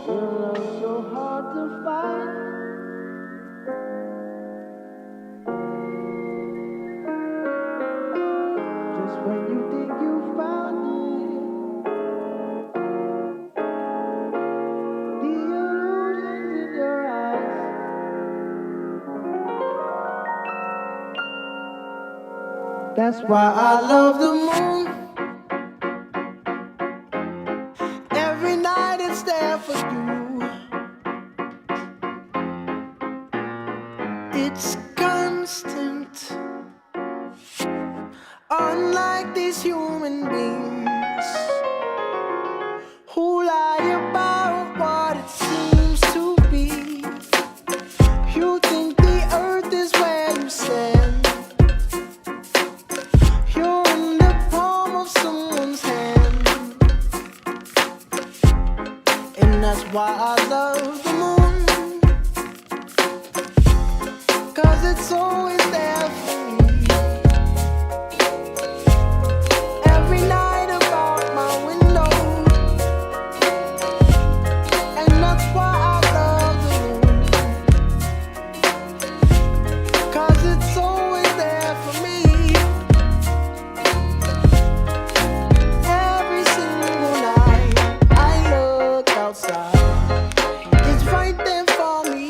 Your love's so hard to find. Just when you think you found it, the illusions in your eyes. That's why I love the moon. Every night it's there for you. It's constant. Unlike these human beings who lie about what it seems to be. You think the earth is where you stand. You're in the palm of someone's hand. And that's why I love the moon. 'Cause it's always there for me. Every night about my window. And that's why I love the moon. 'Cause it's always there for me. Every single night I look outside. It's right there for me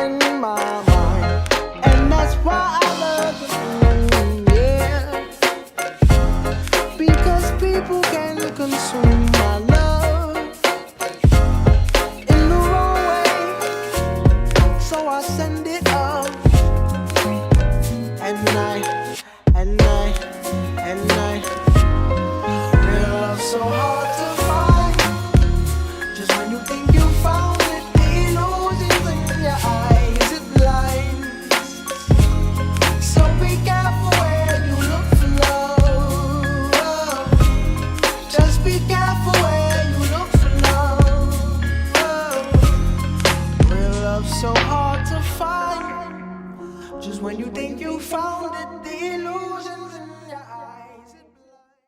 in my mind. And that's why I love the moon, yeah. Because people can consume my love in the wrong way. So I send it up at night, at night, at night. Real love so hard to find. Just when you think you found it, the illusions in your eyes, it blinds. So be careful where you look for love. Just be careful where you look for love. Real love so hard to find. Just when you think you found it, the illusions in your eyes, it blinds.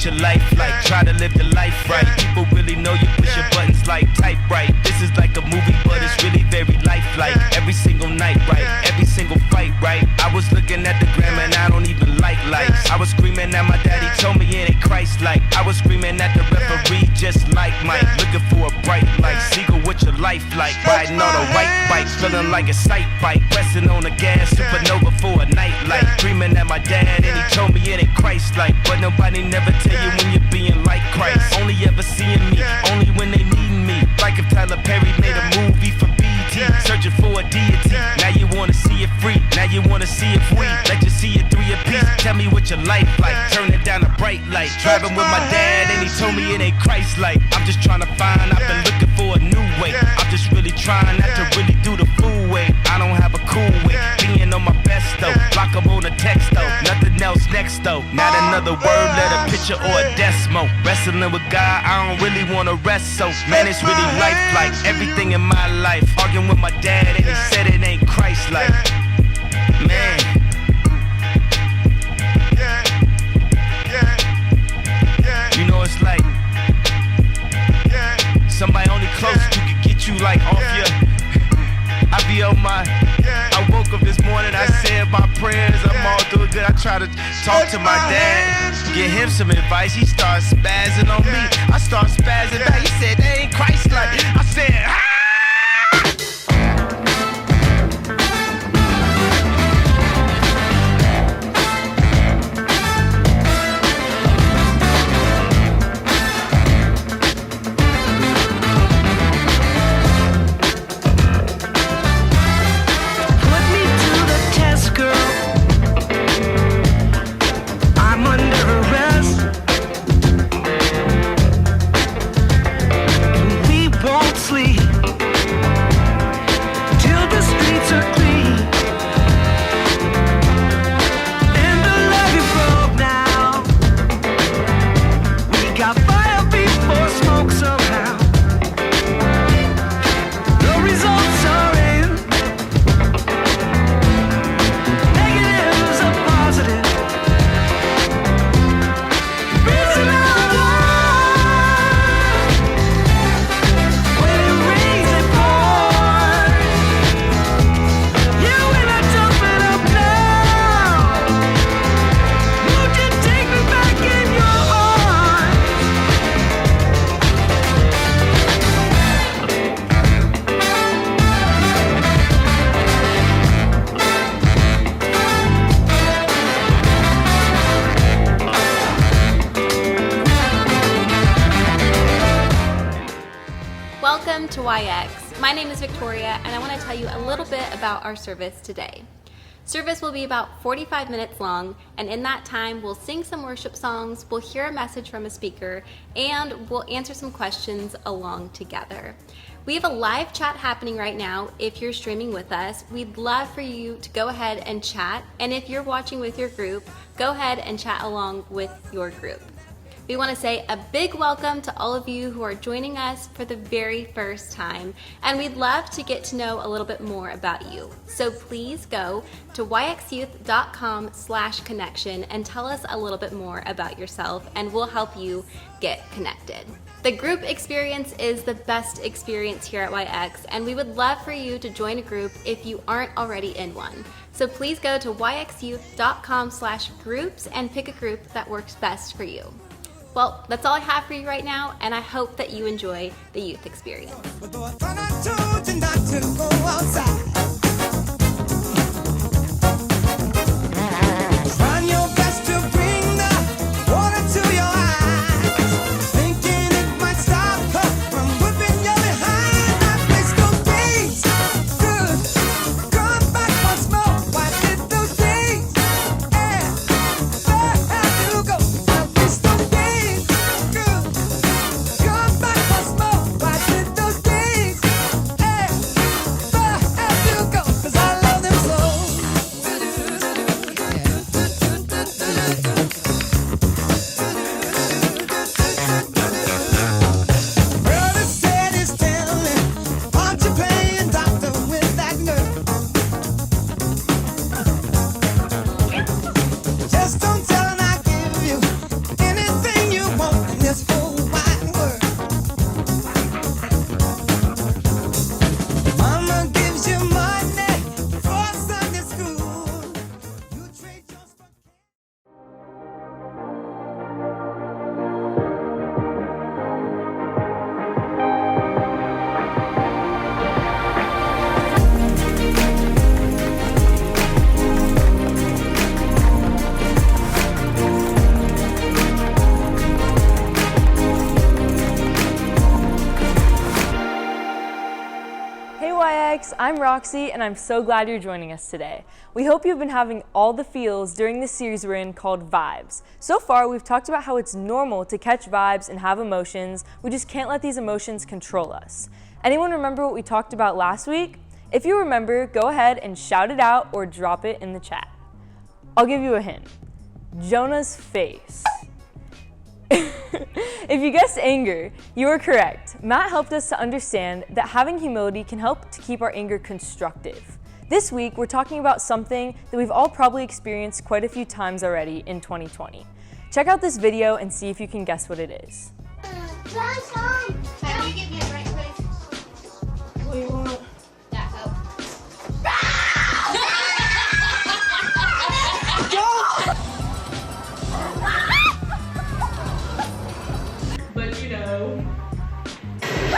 what your life like. Try to live your life right. People really know you push your buttons like type right. This is like a movie, but it's really very lifelike. Every single night, right? Every single fight, right? I was looking at the gram and I don't even like lights. I was screaming at my daddy, told me it ain't Christ-like. I was screaming at the referee, just like Mike. Looking for a bright light. Seagull, what your life like? Riding on a white bike, feeling like a sight bike. Pressing on the gas, supernova for a night light. Screaming at my dad and he told me it ain't Christ-like. But nobody never tell you when you're being like Christ. Only ever seeing me, only when they needin' me. Like if Tyler Perry made a movie for BT, searching for a deity. Now you wanna see it free, now you wanna see it free. Let you see it 3 apiece. Tell me what your life like, turn it down a bright light. Driving with my dad and he told me it ain't Christ-like. I'm just trying to find, I've been looking for a new way. I'm just really trying not to really do the fool way. I don't have a cool way, being on my best though. Block 'em on the text though, nothing else next though. Not another word, let a picture or a decimal. Wrestling with God, I don't really wanna rest so. Man, it's really lifelike, everything in my life. Arguing with my dad and he said it ain't Christ-like. Man. You know it's like somebody only close you can get you like off your. I be on my. I woke up this morning, I said my prayers, I'm all doing good. I try to talk to my dad, give him some advice. He starts spazzing on me. I start spazzing back. He said that ain't Christ-like. I said, ah! Welcome to YX. My name is Victoria, and I want to tell you a little bit about our service today. Service will be about 45 minutes long, and in that time, we'll sing some worship songs, we'll hear a message from a speaker, and we'll answer some questions along together. We have a live chat happening right now. If you're streaming with us, we'd love for you to go ahead and chat, and if you're watching with your group, go ahead and chat along with your group. We want to say a big welcome to all of you who are joining us for the very first time, and we'd love to get to know a little bit more about you. So please go to yxyouth.com/connection and tell us a little bit more about yourself, and we'll help you get connected. The group experience is the best experience here at YX, and we would love for you to join a group if you aren't already in one. So please go to yxyouth.com/groups and pick a group that works best for you. Well, that's all I have for you right now, and I hope that you enjoy the youth experience. YX, I'm Roxy, and I'm so glad you're joining us today. We hope you've been having all the feels during this series we're in called Vibes. So far, we've talked about how it's normal to catch vibes and have emotions. We just can't let these emotions control us. Anyone remember what we talked about last week? If you remember, go ahead and shout it out or drop it in the chat. I'll give you a hint. Jonah's face. If you guessed anger, you were correct. Matt helped us to understand that having humility can help to keep our anger constructive. This week, we're talking about something that we've all probably experienced quite a few times already in 2020. Check out this video and see if you can guess what it is. Can you give me a drink, please? What do you want? That Coke. But you know. I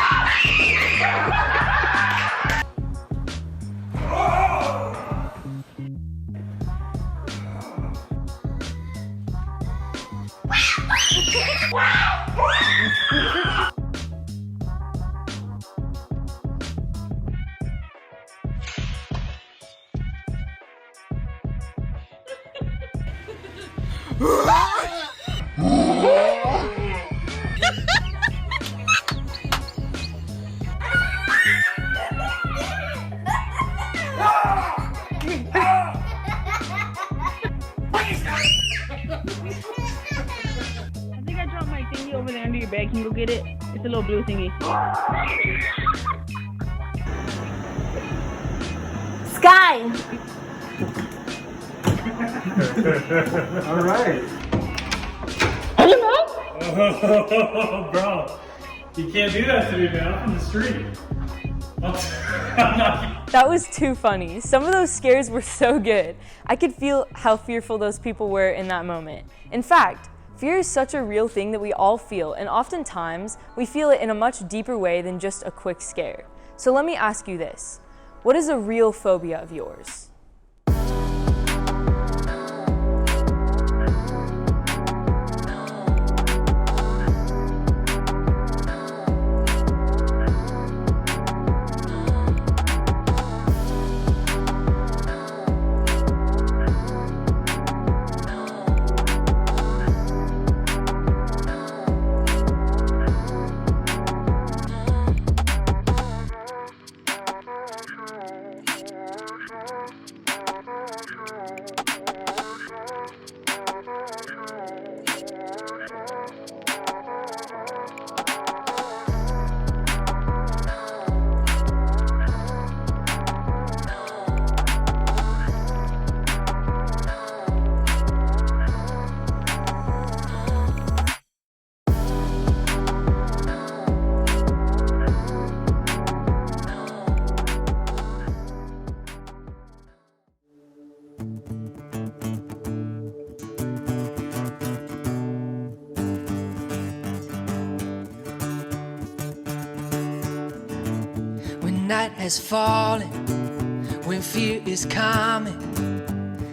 think I dropped my thingy over there under your bag. Can you go get it? It's a little blue thingy. Sky! All right. Oh, bro, you can't do that to me, man. I'm from the street. I'm not. That was too funny. Some of those scares were so good. I could feel how fearful those people were in that moment. In fact, fear is such a real thing that we all feel, and oftentimes we feel it in a much deeper way than just a quick scare. So let me ask you this. What is a real phobia of yours? When night has fallen, when fear is coming,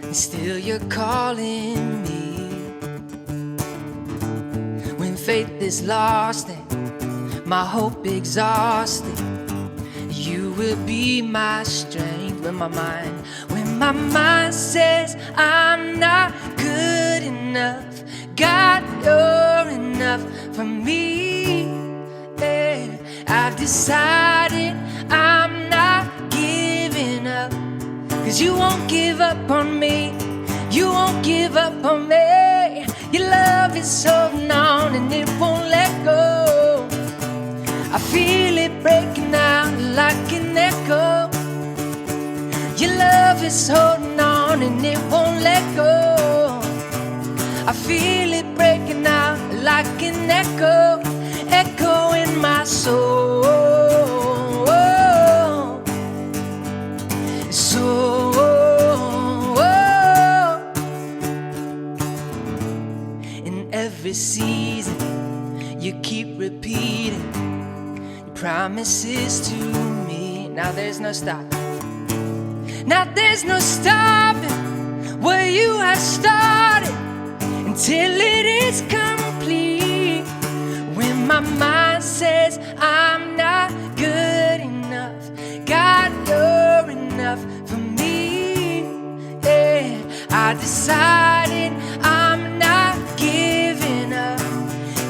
and still you're calling me. When faith is lost and my hope exhausted, you will be my strength. When my mind says I'm not good enough, God, you're enough for me. Yeah, I've decided I'm not giving up, 'cause you won't give up on me. You won't give up on me. Your love is holding on and it won't let go. I feel it breaking out like an echo. Your love is holding on and it won't let go. I feel it breaking out like an echo, echo in my soul. In every season, you keep repeating your promises to me. Now there's no stopping. Now there's no stopping where you have started until it is complete. When my mind says I'm not good enough, God knows. I decided I'm not giving up.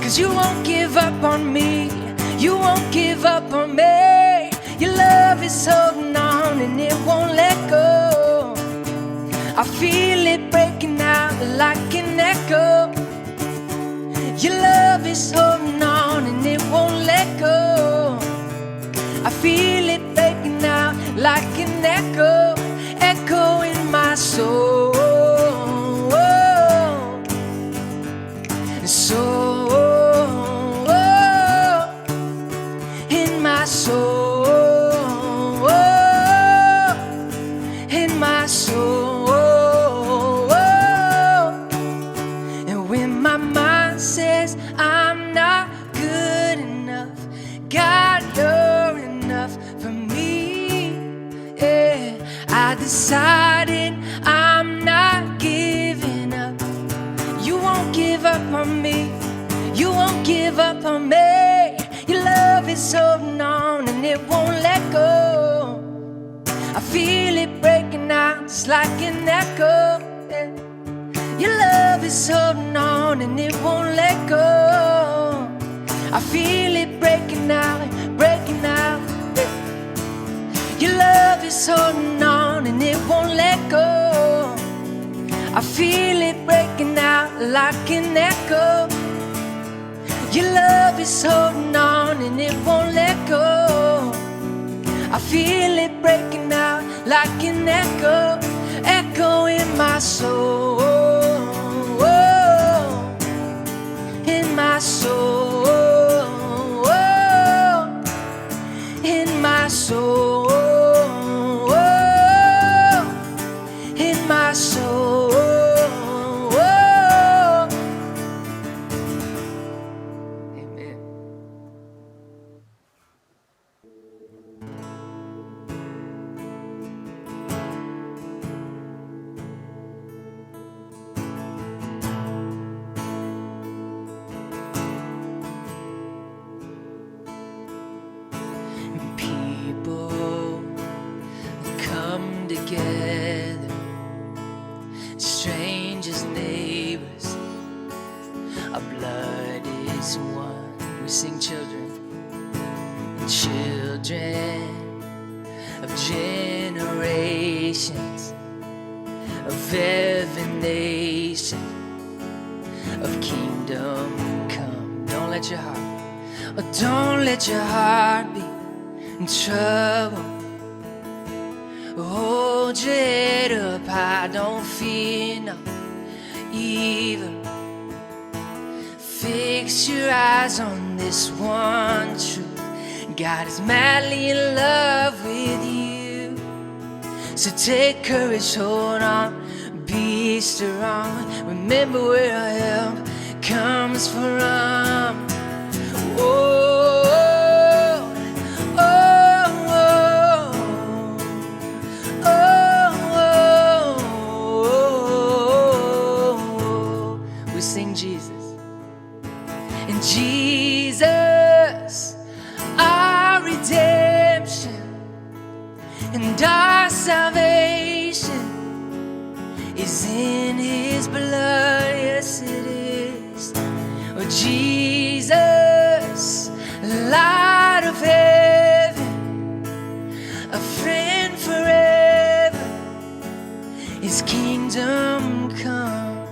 'Cause you won't give up on me, you won't give up on me. Your love is holding on and it won't let go. I feel it breaking out like an echo. Your love is holding on and it won't let go. I feel it breaking out like an echo, echo in my soul. In my soul, in my soul. And when my mind says I'm not good enough, God, you're enough for me. Yeah, I decided I'm not giving up. You won't give up on me, you won't give up on me. Your love is holding on and it won't let go. I feel it breaking out just like an echo. Yeah. Your love is holding on and it won't let go. I feel it breaking out, breaking out. Yeah. Your love is holding on and it won't let go. I feel it breaking out like an echo. Your love is holding on and it won't let go. I feel it breaking out like an echo, echo in my soul. In my soul, in my soul, in my soul. Amen. People come together, strangers, neighbors, our blood is one. We sing children, children of generations, of every nation, of kingdom come. Don't let your heart, oh, don't let your heart be in trouble. Hold your head up high, don't fear no evil. Fix your eyes on this one truth. God is madly in love with you. So take courage, hold on, be strong. Remember where our help comes from. Oh, oh, oh, oh, oh. We sing Jesus. And Jesus, our redemption and our salvation is in His blood. Yes, it is. Oh, Jesus, light of heaven, a friend forever, His kingdom come.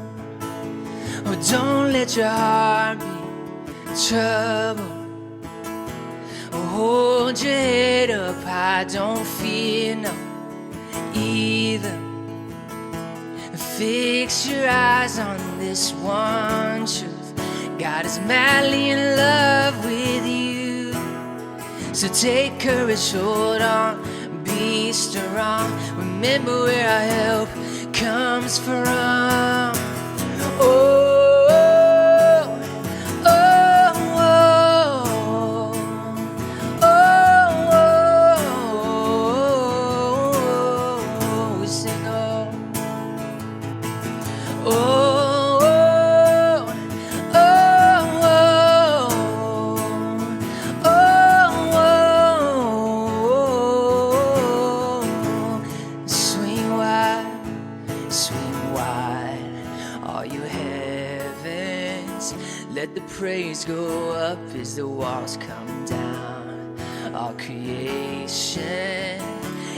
Oh, don't let your heart be trouble. Hold your head up high, don't fear no either. Fix your eyes on this one truth. God is madly in love with you. So take courage, hold on, be strong. Remember where our help comes from. Oh, swing wide, praise go up as the walls come down. All creation,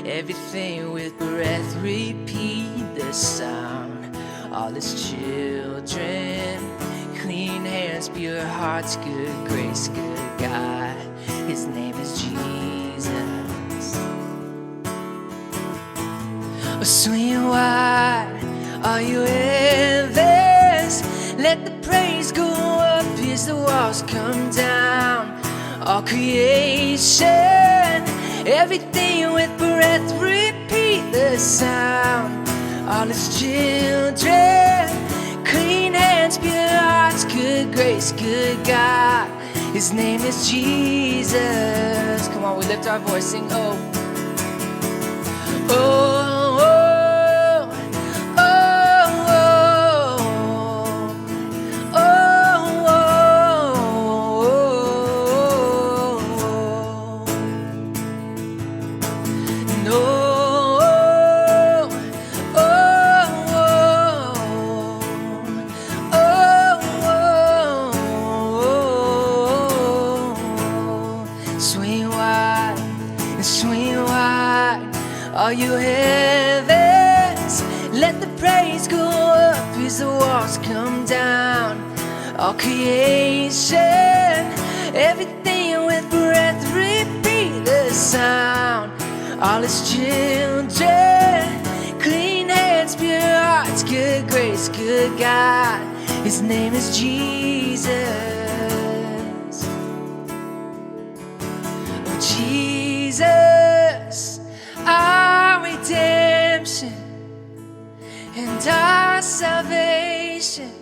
everything with breath, repeat the sound. All his children, clean hands, pure hearts, good grace, good God. His name is Jesus. Oh, swing wide are you heavens, let the praise go up as the walls come down. All creation, everything with breath, repeat the sound. All his children, clean hands, pure hearts, good grace, good God. His name is Jesus. Come on, we lift our voice, sing oh. Oh, oh, oh, oh, oh, oh, no. All you heavens, let the praise go up as the walls come down. All creation, everything with breath, repeat the sound. All his children, clean hands, pure hearts, good grace, good God. His name is Jesus. Oh, Jesus, our redemption and our salvation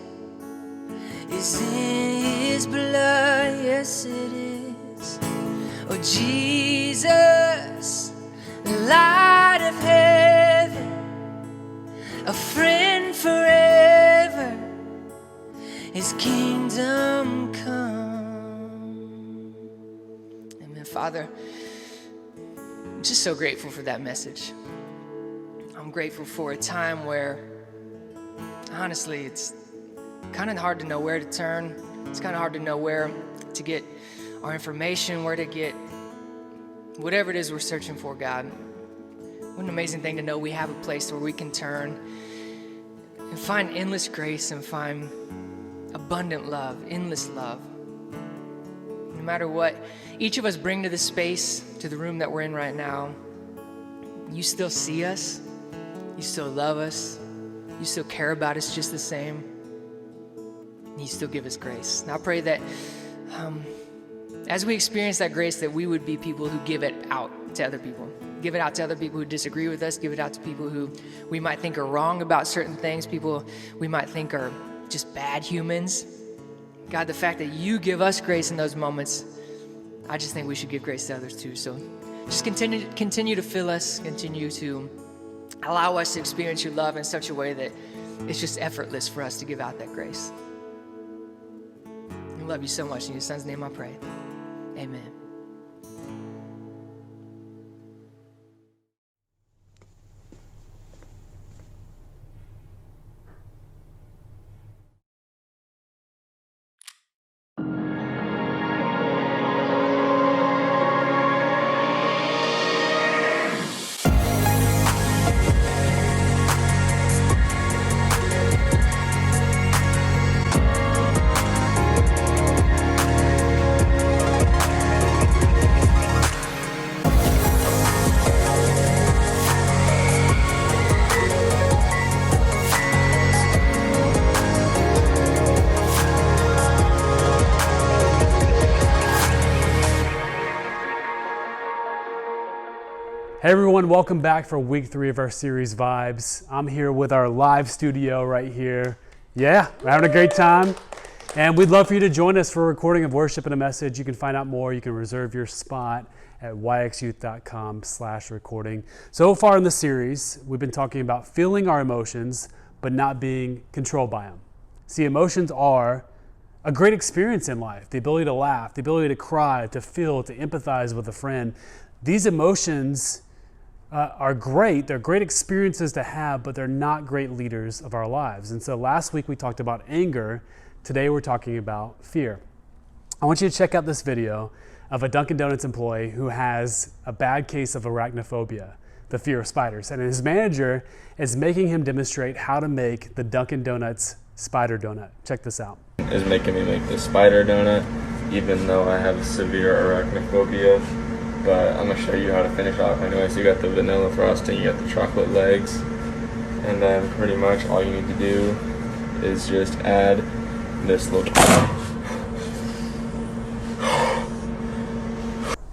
is in his blood, yes it is. Oh Jesus, light of heaven, a friend forever, his kingdom come. Amen. Father, I'm just so grateful for that message. I'm grateful for a time where, honestly, it's kind of hard to know where to turn. It's kind of hard to know where to get our information, where to get whatever it is we're searching for, God. What an amazing thing to know we have a place where we can turn and find endless grace and find abundant love, endless love. No matter what each of us bring to this space, to the room that we're in right now, you still see us, you still love us, you still care about us just the same, and you still give us grace. And I pray that as we experience that grace, that we would be people who give it out to other people. Give it out to other people who disagree with us, give it out to people who we might think are wrong about certain things, people we might think are just bad humans. God, the fact that you give us grace in those moments, I just think we should give grace to others too. So just continue to fill us, continue to allow us to experience your love in such a way that it's just effortless for us to give out that grace. I love you so much. In your son's name I pray. Amen. Hey everyone, welcome back for week 3 of our series Vibes. I'm here with our live studio right here. Yeah, we're having a great time. And we'd love for you to join us for a recording of worship and a message. You can find out more. You can reserve your spot at yxyouth.com/recording. So far in the series, we've been talking about feeling our emotions, but not being controlled by them. See, emotions are a great experience in life. The ability to laugh, the ability to cry, to feel, to empathize with a friend. These emotions are great. They're great experiences to have, but they're not great leaders of our lives. And so last week we talked about anger. Today we're talking about fear. I want you to check out this video of a Dunkin' Donuts employee who has a bad case of arachnophobia, the fear of spiders. And his manager is making him demonstrate how to make the Dunkin' Donuts spider donut. Check this out. Is making me make the spider donut, even though I have severe arachnophobia. But I'm gonna show you how to finish off anyway. So you got the vanilla frosting, you got the chocolate legs, and then pretty much all you need to do is just add this little.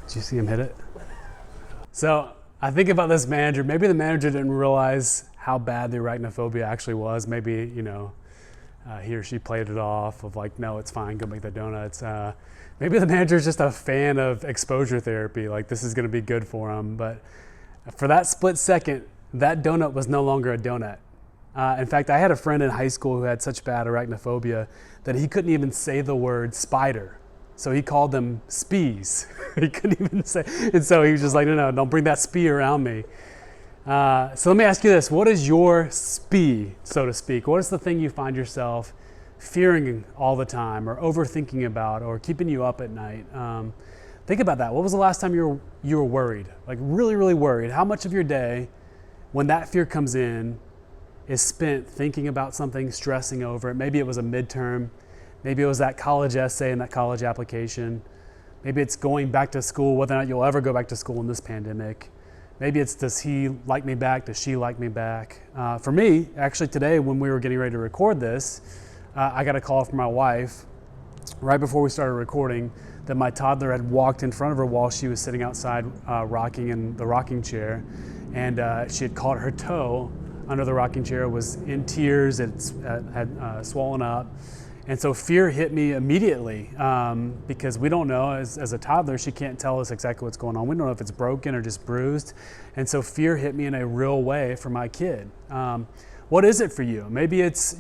Did you see him hit it? So I think about this manager. Maybe the manager didn't realize how bad the arachnophobia actually was. Maybe, he or she played it off of like, no, it's fine, go make the donuts. Maybe the manager's just a fan of exposure therapy, like this is gonna be good for him. But for that split second, that donut was no longer a donut. In fact, I had a friend in high school who had such bad arachnophobia that he couldn't even say the word spider. So he called them spees. He couldn't even say, and so he was just like, no, don't bring that spee around me. So let me ask you this, what is your spee, so to speak? What is the thing you find yourself fearing all the time or overthinking about or keeping you up at night? Think about that. What was the last time you were worried? Like really, really worried? How much of your day, when that fear comes in, is spent thinking about something, stressing over it? Maybe it was a midterm. Maybe it was that college essay and that college application. Maybe it's going back to school, whether or not you'll ever go back to school in this pandemic. Maybe it's, does he like me back? Does she like me back? For me, actually today when we were getting ready to record this, I got a call from my wife right before we started recording that my toddler had walked in front of her while she was sitting outside rocking in the rocking chair, and she had caught her toe under the rocking chair, was in tears, it had swollen up. And so fear hit me immediately because we don't know, as a toddler, she can't tell us exactly what's going on. We don't know if it's broken or just bruised. And so fear hit me in a real way for my kid. What is it for you? Maybe it's,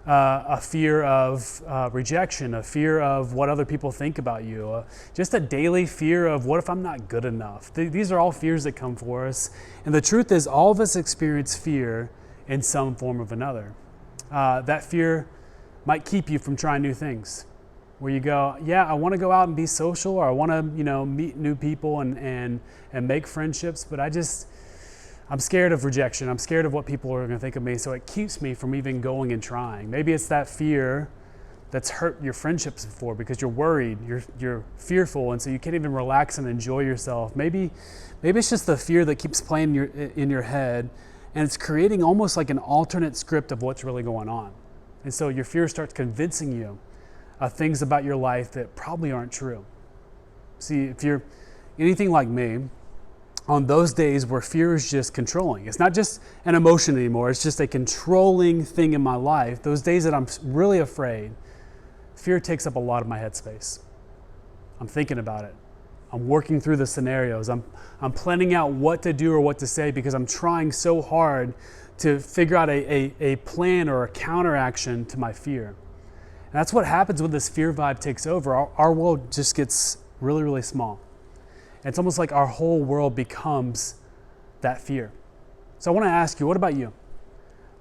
a fear of rejection, a fear of what other people think about you, just a daily fear of what if I'm not good enough? These are all fears that come for us. And the truth is all of us experience fear in some form or another. That fear might keep you from trying new things, where you go, yeah, I want to go out and be social, or I want to, meet new people and make friendships, but I'm scared of rejection. I'm scared of what people are going to think of me, so it keeps me from even going and trying. Maybe it's that fear that's hurt your friendships before because you're worried, you're fearful, and so you can't even relax and enjoy yourself. Maybe it's just the fear that keeps playing in your head, and it's creating almost like an alternate script of what's really going on. And so your fear starts convincing you of things about your life that probably aren't true. See, if you're anything like me, on those days where fear is just controlling, it's not just an emotion anymore, it's just a controlling thing in my life, those days that I'm really afraid, fear takes up a lot of my headspace. I'm thinking about it. I'm working through the scenarios. I'm planning out what to do or what to say because I'm trying so hard to figure out a plan or a counteraction to my fear. And that's what happens when this fear vibe takes over. Our world just gets really, really small. It's almost like our whole world becomes that fear. So I want to ask you, what about you?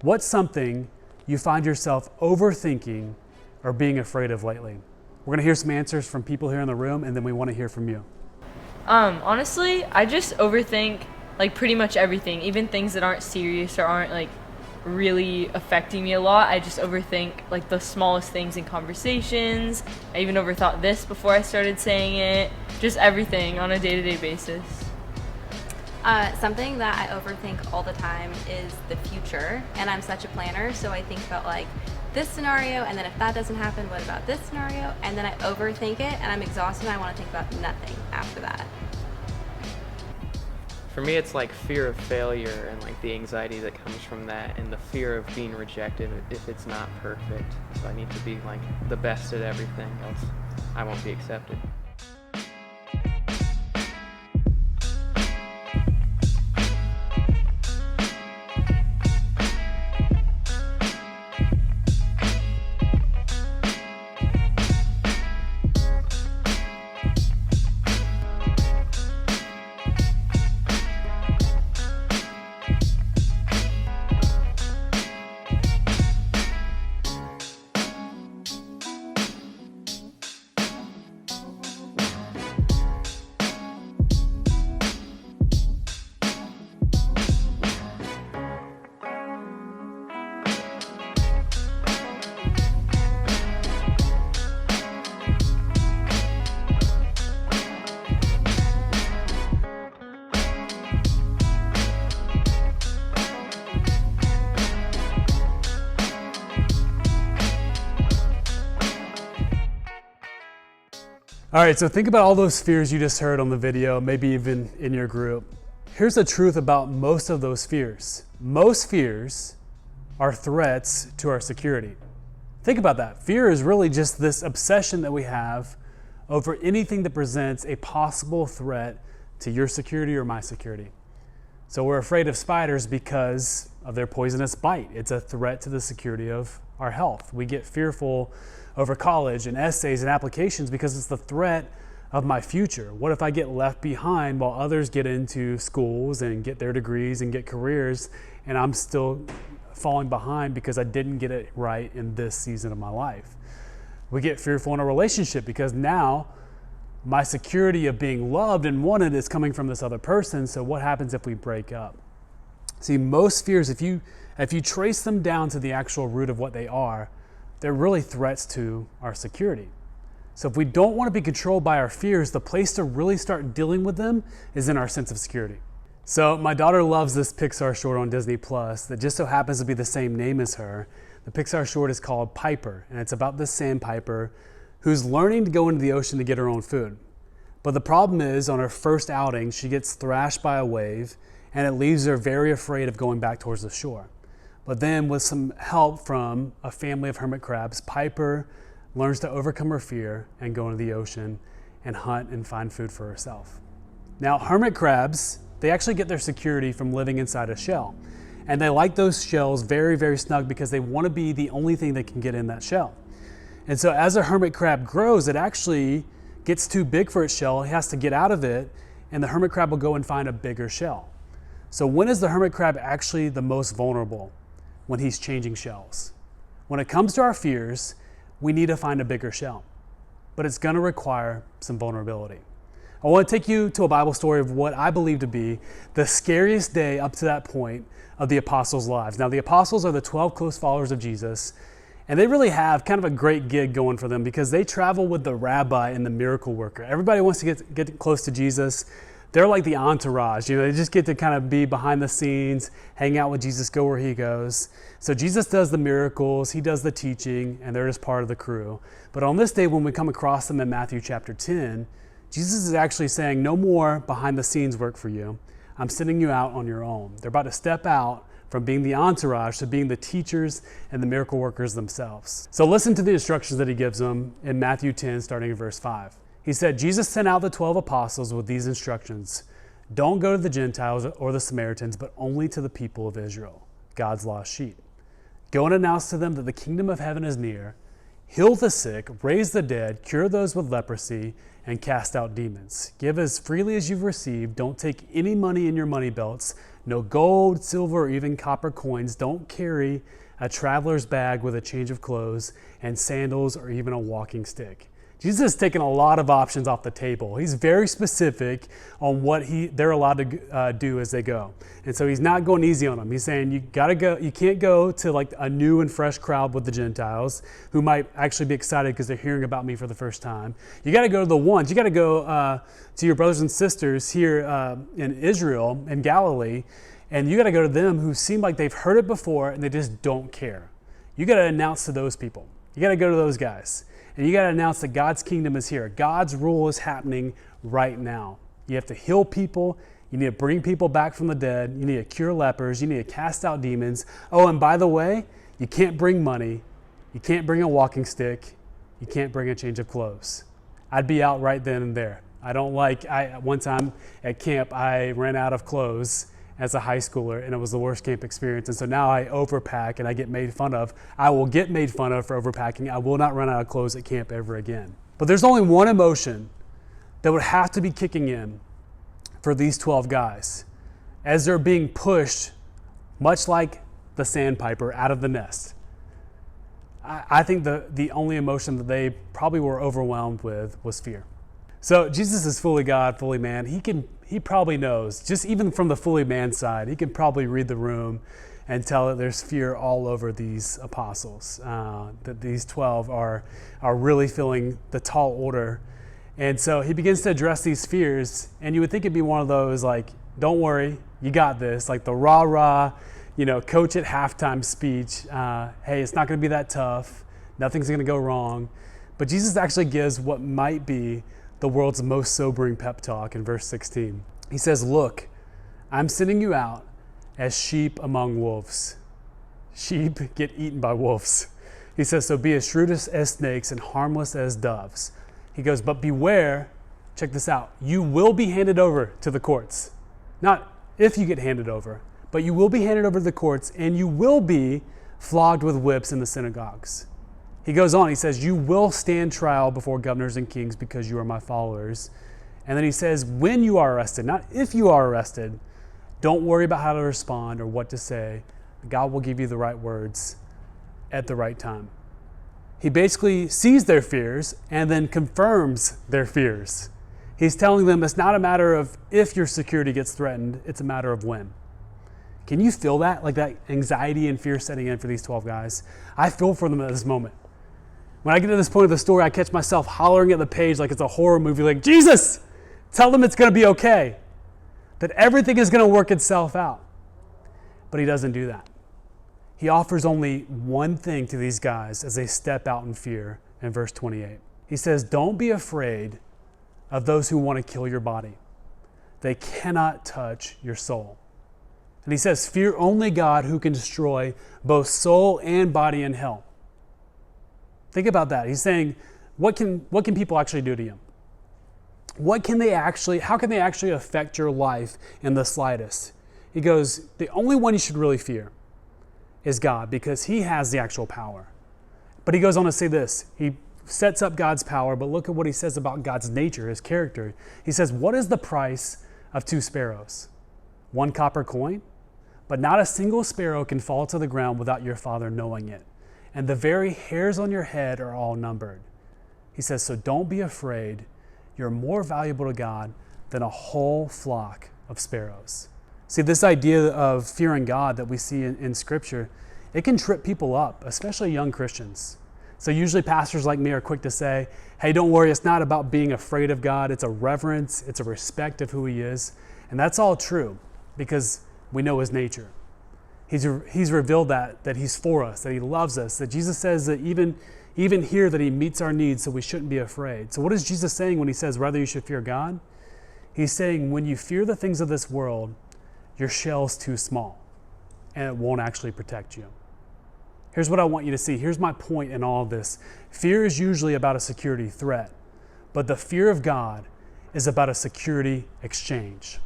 What's something you find yourself overthinking or being afraid of lately? We're going to hear some answers from people here in the room, and then we want to hear from you. Honestly, I just overthink like pretty much everything, even things that aren't serious or aren't like really affecting me a lot. I just overthink like the smallest things in conversations. I even overthought this before I started saying it. Just everything on a day-to-day basis. Something that I overthink all the time is the future, and I'm such a planner, so I think about like this scenario, and then if that doesn't happen, what about this scenario? And then I overthink it, and I'm exhausted, and I want to think about nothing after that. For me, it's like fear of failure and like the anxiety that comes from that, and the fear of being rejected if it's not perfect. So I need to be like the best at everything, else I won't be accepted. All right, so think about all those fears you just heard on the video, maybe even in your group. Here's the truth about most of those fears. Most fears are threats to our security. Think about that. Fear is really just this obsession that we have over anything that presents a possible threat to your security or my security. So we're afraid of spiders because of their poisonous bite. It's a threat to the security of our health. We get fearful over college and essays and applications because it's the threat of my future. What if I get left behind while others get into schools and get their degrees and get careers, and I'm still falling behind because I didn't get it right in this season of my life? We get fearful in a relationship because now my security of being loved and wanted is coming from this other person. So what happens if we break up? See, most fears, if you trace them down to the actual root of what they are, they're really threats to our security. So if we don't want to be controlled by our fears, the place to really start dealing with them is in our sense of security. So my daughter loves this Pixar short on Disney Plus that just so happens to be the same name as her. The Pixar short is called Piper, and it's about this sandpiper who's learning to go into the ocean to get her own food. But the problem is, on her first outing, she gets thrashed by a wave, and it leaves her very afraid of going back towards the shore. But then with some help from a family of hermit crabs, Piper learns to overcome her fear and go into the ocean and hunt and find food for herself. Now, hermit crabs, they actually get their security from living inside a shell. And they like those shells very, very snug because they want to be the only thing that can get in that shell. And so as a hermit crab grows, it actually gets too big for its shell. It has to get out of it, and the hermit crab will go and find a bigger shell. So when is the hermit crab actually the most vulnerable? When he's changing shells. When it comes to our fears, we need to find a bigger shell, but it's going to require some vulnerability. I want to take you to a Bible story of what I believe to be the scariest day up to that point of the apostles' lives. Now, the apostles are the 12 close followers of Jesus, and they really have kind of a great gig going for them because they travel with the rabbi and the miracle worker. Everybody wants to get close to Jesus. They're like the entourage, they just get to kind of be behind the scenes, hang out with Jesus, go where he goes. So Jesus does the miracles, he does the teaching, and they're just part of the crew. But on this day, when we come across them in Matthew chapter 10, Jesus is actually saying, no more behind the scenes work for you. I'm sending you out on your own. They're about to step out from being the entourage to being the teachers and the miracle workers themselves. So listen to the instructions that he gives them in Matthew 10, starting in verse 5. He said, Jesus sent out the 12 apostles with these instructions. Don't go to the Gentiles or the Samaritans, but only to the people of Israel, God's lost sheep. Go and announce to them that the kingdom of heaven is near. Heal the sick, raise the dead, cure those with leprosy, and cast out demons. Give as freely as you've received. Don't take any money in your money belts. No gold, silver, or even copper coins. Don't carry a traveler's bag with a change of clothes and sandals or even a walking stick. Jesus is taking a lot of options off the table. He's very specific on what they're allowed to do as they go. And so he's not going easy on them. He's saying you can't go to like a new and fresh crowd with the Gentiles who might actually be excited because they're hearing about me for the first time. You got to go to the ones. You got to go to your brothers and sisters here in Israel and Galilee, and you got to go to them who seem like they've heard it before and they just don't care. You got to announce to those people. You got to go to those guys. And you got to announce that God's kingdom is here. God's rule is happening right now. You have to heal people. You need to bring people back from the dead. You need to cure lepers. You need to cast out demons. Oh, and by the way, you can't bring money. You can't bring a walking stick. You can't bring a change of clothes. I'd be out right then and there. One time at camp, I ran out of clothes as a high schooler, and it was the worst camp experience. And so now I overpack and I get made fun of. I will get made fun of for overpacking. I will not run out of clothes at camp ever again. But there's only one emotion that would have to be kicking in for these 12 guys as they're being pushed, much like the sandpiper, out of the nest. I think the only emotion that they probably were overwhelmed with was fear. So Jesus is fully God, fully man. He probably knows, just even from the fully man side, he can probably read the room and tell that there's fear all over these apostles, that these 12 are really feeling the tall order. And so he begins to address these fears, and you would think it'd be one of those like, don't worry, you got this, like the rah-rah, coach at halftime speech. Hey, it's not gonna be that tough. Nothing's gonna go wrong. But Jesus actually gives what might be the world's most sobering pep talk in verse 16. He says, look, I'm sending you out as sheep among wolves. Sheep get eaten by wolves. He says, so be as shrewd as snakes and harmless as doves. He goes, but beware, check this out, you will be handed over to the courts. Not if you get handed over, but you will be handed over to the courts and you will be flogged with whips in the synagogues. He goes on, he says, you will stand trial before governors and kings because you are my followers. And then he says, when you are arrested, not if you are arrested, don't worry about how to respond or what to say. God will give you the right words at the right time. He basically sees their fears and then confirms their fears. He's telling them it's not a matter of if your security gets threatened, it's a matter of when. Can you feel that? Like that anxiety and fear setting in for these 12 guys? I feel for them at this moment. When I get to this point of the story, I catch myself hollering at the page like it's a horror movie, like, Jesus, tell them it's going to be okay, that everything is going to work itself out. But he doesn't do that. He offers only one thing to these guys as they step out in fear in verse 28. He says, don't be afraid of those who want to kill your body. They cannot touch your soul. And he says, fear only God who can destroy both soul and body in hell. Think about that. He's saying, what can people actually do to you? How can they actually affect your life in the slightest? He goes, the only one you should really fear is God, because he has the actual power. But he goes on to say this. He sets up God's power, but look at what he says about God's nature, his character. He says, what is the price of 2 sparrows? 1 copper coin? But not a single sparrow can fall to the ground without your Father knowing it. And the very hairs on your head are all numbered. He says, so don't be afraid. You're more valuable to God than a whole flock of sparrows. See, this idea of fearing God that we see in Scripture, it can trip people up, especially young Christians. So usually pastors like me are quick to say, hey, don't worry, it's not about being afraid of God. It's a reverence, it's a respect of who he is. And that's all true because we know his nature. He's revealed that he's for us, that he loves us, that Jesus says that even here that he meets our needs, so we shouldn't be afraid. So what is Jesus saying when he says rather you should fear God? He's saying when you fear the things of this world, your shell's too small and it won't actually protect you. Here's what I want you to see. Here's my point in all of this. Fear is usually about a security threat, but the fear of God is about a security exchange.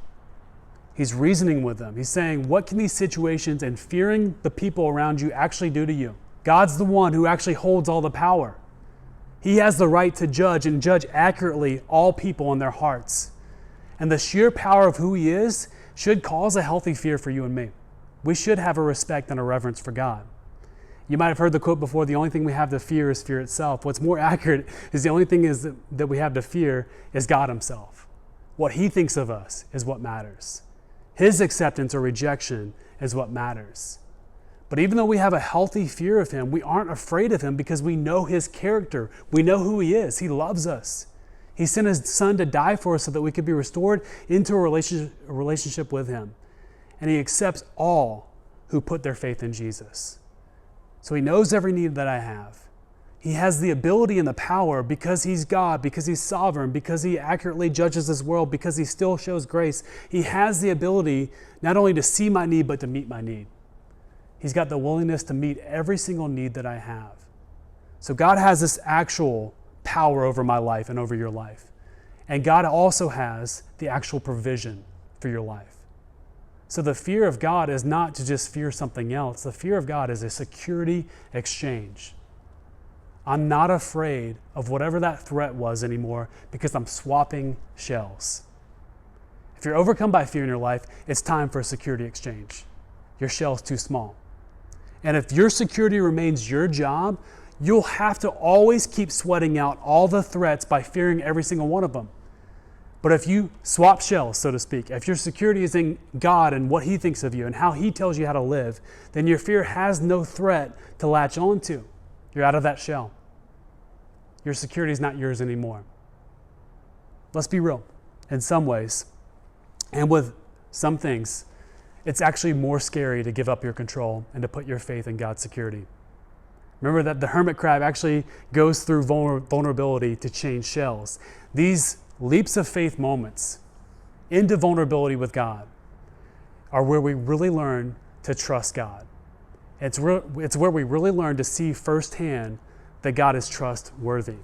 He's reasoning with them. He's saying, what can these situations and fearing the people around you actually do to you? God's the one who actually holds all the power. He has the right to judge and judge accurately all people in their hearts. And the sheer power of who he is should cause a healthy fear for you and me. We should have a respect and a reverence for God. You might have heard the quote before, the only thing we have to fear is fear itself. What's more accurate is the only thing that we have to fear is God himself. What he thinks of us is what matters. His acceptance or rejection is what matters. But even though we have a healthy fear of him, we aren't afraid of him because we know his character. We know who he is. He loves us. He sent his son to die for us so that we could be restored into a relationship with him. And he accepts all who put their faith in Jesus. So he knows every need that I have. He has the ability and the power because he's God, because he's sovereign, because he accurately judges this world, because he still shows grace. He has the ability not only to see my need, but to meet my need. He's got the willingness to meet every single need that I have. So God has this actual power over my life and over your life. And God also has the actual provision for your life. So the fear of God is not to just fear something else. The fear of God is a security exchange. I'm not afraid of whatever that threat was anymore because I'm swapping shells. If you're overcome by fear in your life, it's time for a security exchange. Your shell's too small. And if your security remains your job, you'll have to always keep sweating out all the threats by fearing every single one of them. But if you swap shells, so to speak, if your security is in God and what he thinks of you and how he tells you how to live, then your fear has no threat to latch on to. You're out of that shell. Your security is not yours anymore. Let's be real. In some ways, and with some things, it's actually more scary to give up your control and to put your faith in God's security. Remember that the hermit crab actually goes through vulnerability to change shells. These leaps of faith moments into vulnerability with God are where we really learn to trust God. It's where we really learn to see firsthand that God is trustworthy.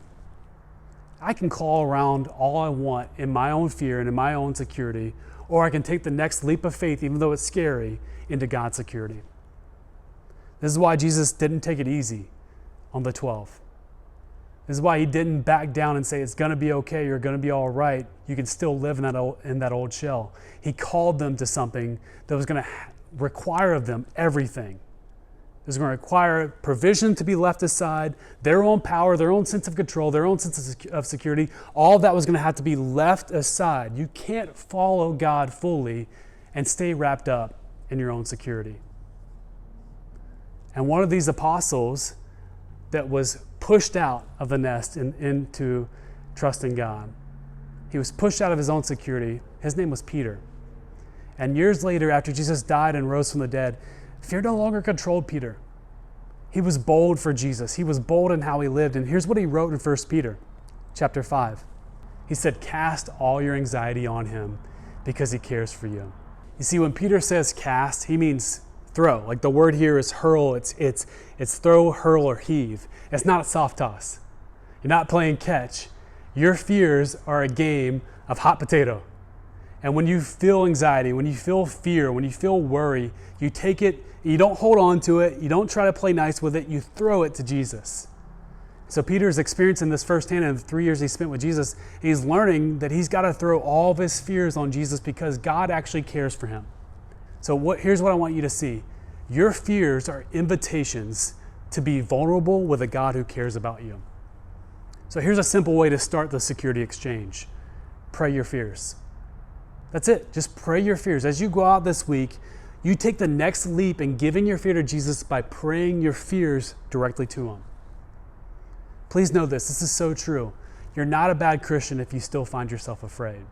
I can call around all I want in my own fear and in my own security, or I can take the next leap of faith, even though it's scary, into God's security. This is why Jesus didn't take it easy on the 12. This is why he didn't back down and say, it's going to be okay, you're going to be all right, you can still live in that old shell. He called them to something that was going to require of them everything. It was going to require provision to be left aside, their own power, their own sense of control, their own sense of security. All of that was going to have to be left aside. You can't follow God fully and stay wrapped up in your own security. And one of these apostles that was pushed out of the nest into trusting God, he was pushed out of his own security. His name was Peter. And years later, after Jesus died and rose from the dead, fear no longer controlled Peter. He was bold for Jesus. He was bold in how he lived. And here's what he wrote in 1 Peter chapter 5. He said, cast all your anxiety on him because he cares for you. You see, when Peter says cast, he means throw. Like the word here is hurl. It's throw, hurl, or heave. It's not a soft toss. You're not playing catch. Your fears are a game of hot potato. And when you feel anxiety, when you feel fear, when you feel worry, you take it, you don't hold on to it, you don't try to play nice with it, you throw it to Jesus. So Peter's experiencing this firsthand in the 3 years he spent with Jesus. He's learning that he's got to throw all of his fears on Jesus because God actually cares for him. So here's what I want you to see. Your fears are invitations to be vulnerable with a God who cares about you. So here's a simple way to start the security exchange. Pray your fears. That's it. Just pray your fears. As you go out this week, you take the next leap in giving your fear to Jesus by praying your fears directly to him. Please know this. This is so true. You're not a bad Christian if you still find yourself afraid.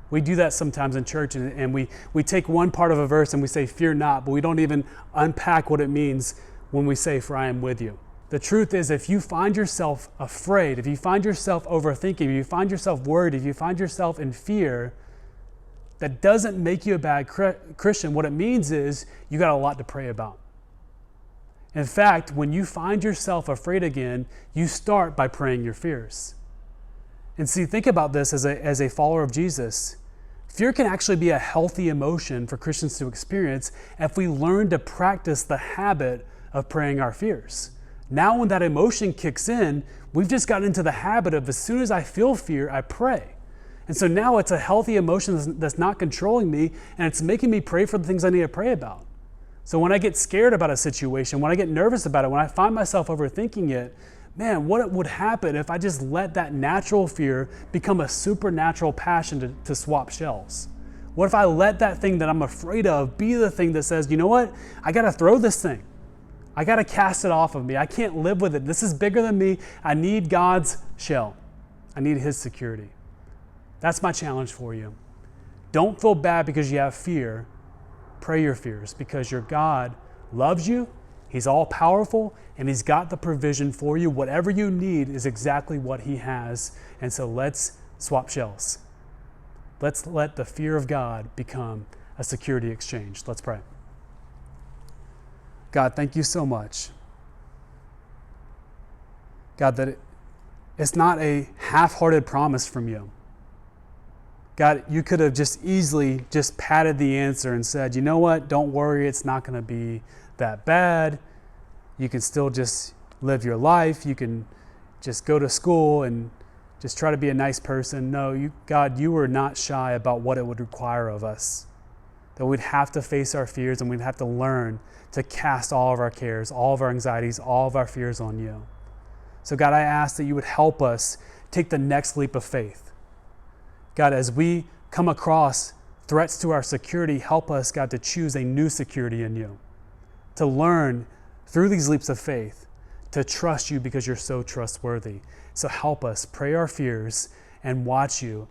We do that sometimes in church, and we take one part of a verse and we say, fear not, but we don't even unpack what it means when we say, for I am with you. The truth is, if you find yourself afraid, if you find yourself overthinking, if you find yourself worried, if you find yourself in fear, that doesn't make you a bad Christian. What it means is you got a lot to pray about. In fact, when you find yourself afraid again, you start by praying your fears. And see, think about this as a follower of Jesus. Fear can actually be a healthy emotion for Christians to experience if we learn to practice the habit of praying our fears. Now when that emotion kicks in, we've just gotten into the habit of as soon as I feel fear, I pray. And so now it's a healthy emotion that's not controlling me, and it's making me pray for the things I need to pray about. So when I get scared about a situation, when I get nervous about it, when I find myself overthinking it, man, what would happen if I just let that natural fear become a supernatural passion to swap shells? What if I let that thing that I'm afraid of be the thing that says, you know what? I got to throw this thing. I got to cast it off of me. I can't live with it. This is bigger than me. I need God's shell. I need his security. That's my challenge for you. Don't feel bad because you have fear. Pray your fears because your God loves you. He's all powerful and he's got the provision for you. Whatever you need is exactly what he has. And so let's swap shells. Let's let the fear of God become a security exchange. Let's pray. God, thank you so much. God, that it's not a half-hearted promise from you. God, you could have just easily just padded the answer and said, you know what, don't worry, it's not going to be that bad. You can still just live your life. You can just go to school and just try to be a nice person. No, God, you were not shy about what it would require of us. That we'd have to face our fears and we'd have to learn to cast all of our cares, all of our anxieties, all of our fears on you. So God, I ask that you would help us take the next leap of faith. God, as we come across threats to our security, help us, God, to choose a new security in you. To learn through these leaps of faith to trust you because you're so trustworthy. So help us pray our fears and watch you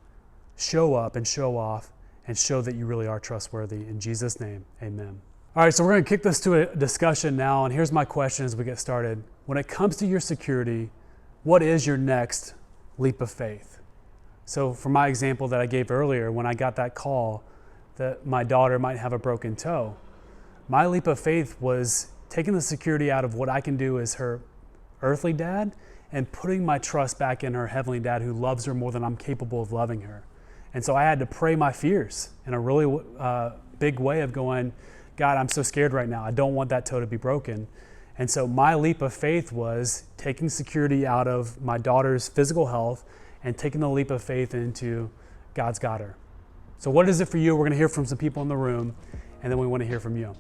show up and show off and show that you really are trustworthy. In Jesus' name, amen. All right, so we're going to kick this to a discussion now, and here's my question as we get started. When it comes to your security, what is your next leap of faith? So for my example that I gave earlier, when I got that call that my daughter might have a broken toe, my leap of faith was taking the security out of what I can do as her earthly dad and putting my trust back in her heavenly dad who loves her more than I'm capable of loving her. And so I had to pray my fears in a really big way of going, God, I'm so scared right now. I don't want that toe to be broken. And so my leap of faith was taking security out of my daughter's physical health and taking the leap of faith into God's got her. So what is it for you? We're going to hear from some people in the room, and then we want to hear from you.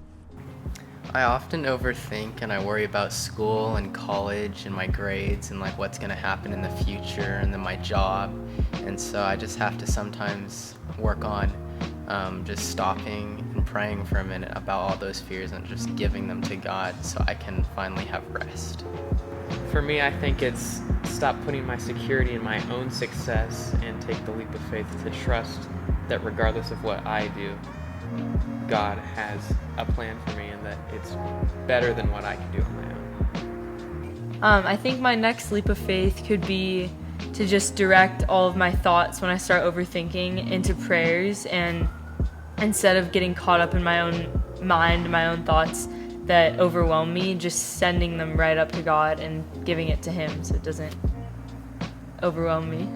I often overthink and I worry about school and college and my grades and like what's going to happen in the future and then my job. And so I just have to sometimes work on just stopping and praying for a minute about all those fears and just giving them to God so I can finally have rest. For me, I think it's stop putting my security in my own success and take the leap of faith to trust that regardless of what I do, God has a plan for me and that it's better than what I can do on my own. I think my next leap of faith could be to just direct all of my thoughts when I start overthinking into prayers, and instead of getting caught up in my own mind, my own thoughts that overwhelm me, just sending them right up to God and giving it to Him so it doesn't overwhelm me.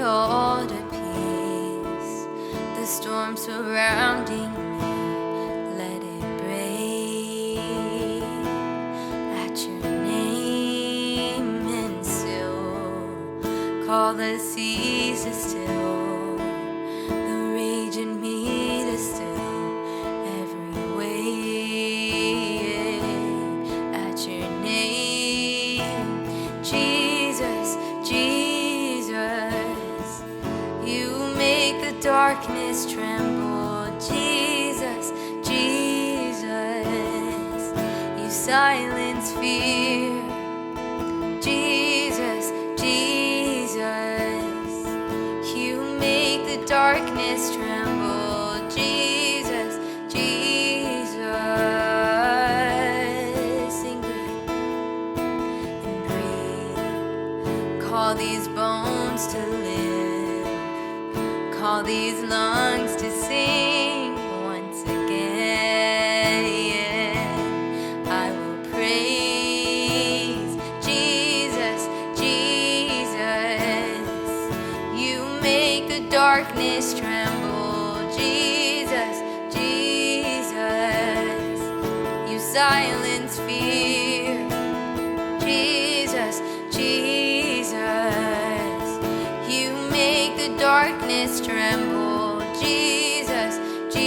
all to peace. The storm surrounding me, let it break at your name, and still call the seas to still, the rage in me to still every wave at your name, Jesus, Jesus. You make the darkness tremble, Jesus, Jesus. You silence fear, Jesus, Jesus. You make the darkness tremble, Jesus, Jesus. Sing, breathe, and breathe. Call these bones to live, call these lungs to sing once again. I will praise Jesus, Jesus. You make the darkness tremble, Jesus, Jesus. You silence fear, Jesus, Jesus. You make the darkness tremble, Jesus, Jesus.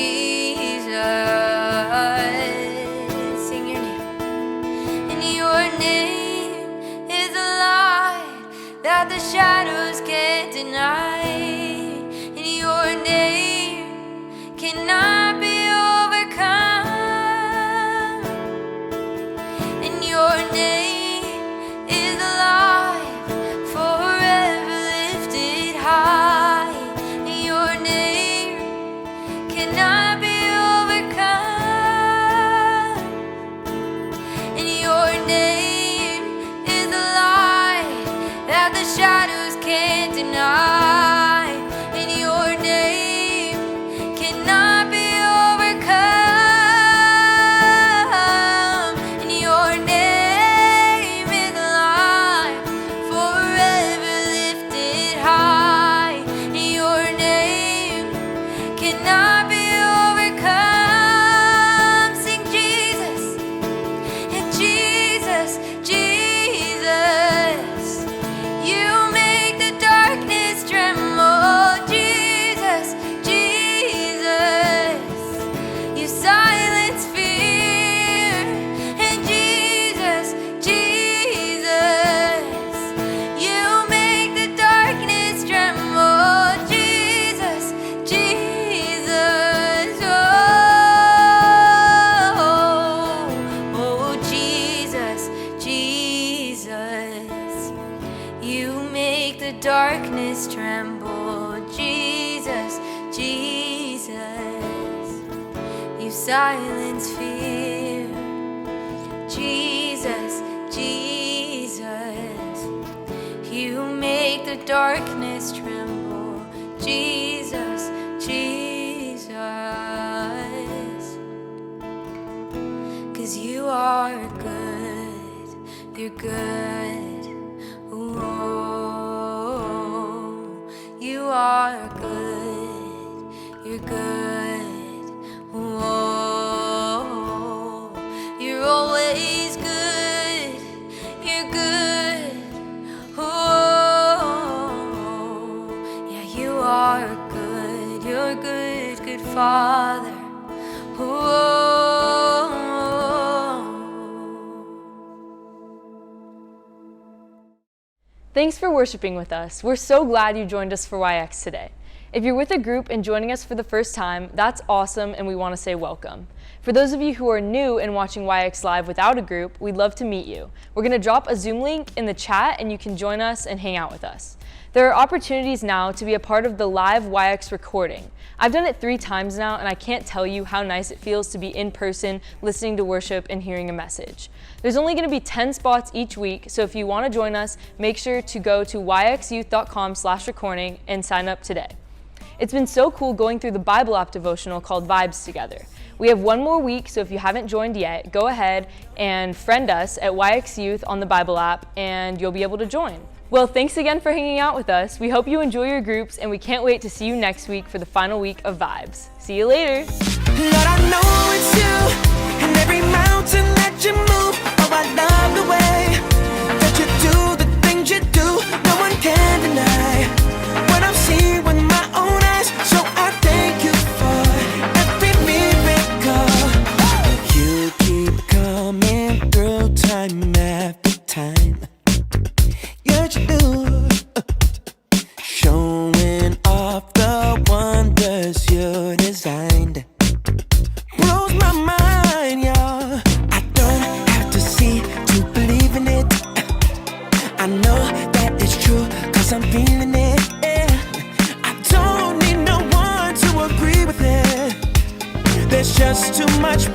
Sing your name. And your name is a light that the shadows can't deny. And your name cannot be overcome. And your name is alive, forever lifted high. Your name cannot be overcome. I, in your name, cannot be overcome. In your name is life, forever lifted high. In your name cannot be overcome. Sing Jesus, and Jesus, Jesus. You make the darkness tremble. Jesus, Jesus. You silence fear. And Jesus, Jesus. You make the darkness tremble. Jesus, Jesus. Oh, Jesus, Jesus. You make the darkness tremble. Jesus, Jesus. You silence fear. Jesus, Jesus. You make the darkness tremble. Jesus, Jesus. 'Cause you are good, you're good. Whoa. You are good, you're good. Whoa. You're always good, you're good. Whoa. Yeah, you are good, you're good, good Father. Whoa. Thanks for worshiping with us. We're so glad you joined us for YX today. If you're with a group and joining us for the first time, that's awesome and we want to say welcome. For those of you who are new and watching YX Live without a group, we'd love to meet you. We're going to drop a Zoom link in the chat and you can join us and hang out with us. There are opportunities now to be a part of the live YX recording. I've done it 3 times now and I can't tell you how nice it feels to be in person, listening to worship and hearing a message. There's only going to be 10 spots each week, so if you want to join us, make sure to go to yxyouth.com/recording and sign up today. It's been so cool going through the Bible app devotional called Vibes together. We have one more week, so if you haven't joined yet, go ahead and friend us at YX Youth on the Bible app and you'll be able to join. Well, thanks again for hanging out with us. We hope you enjoy your groups and we can't wait to see you next week for the final week of Vibes. See you later. Lord, I know it's you, and every mountain that you move. Oh, I love the way that you do the things you do. No one can deny what I've seen with my own eyes. So I thank you for every miracle. You keep coming through time after time. Yes, you do. Showing off the wonders you designed. Blows my mind, y'all. I don't have to see to believe in it. I know that it's true, 'cause I'm feeling it. I don't need no one to agree with it. There's just too much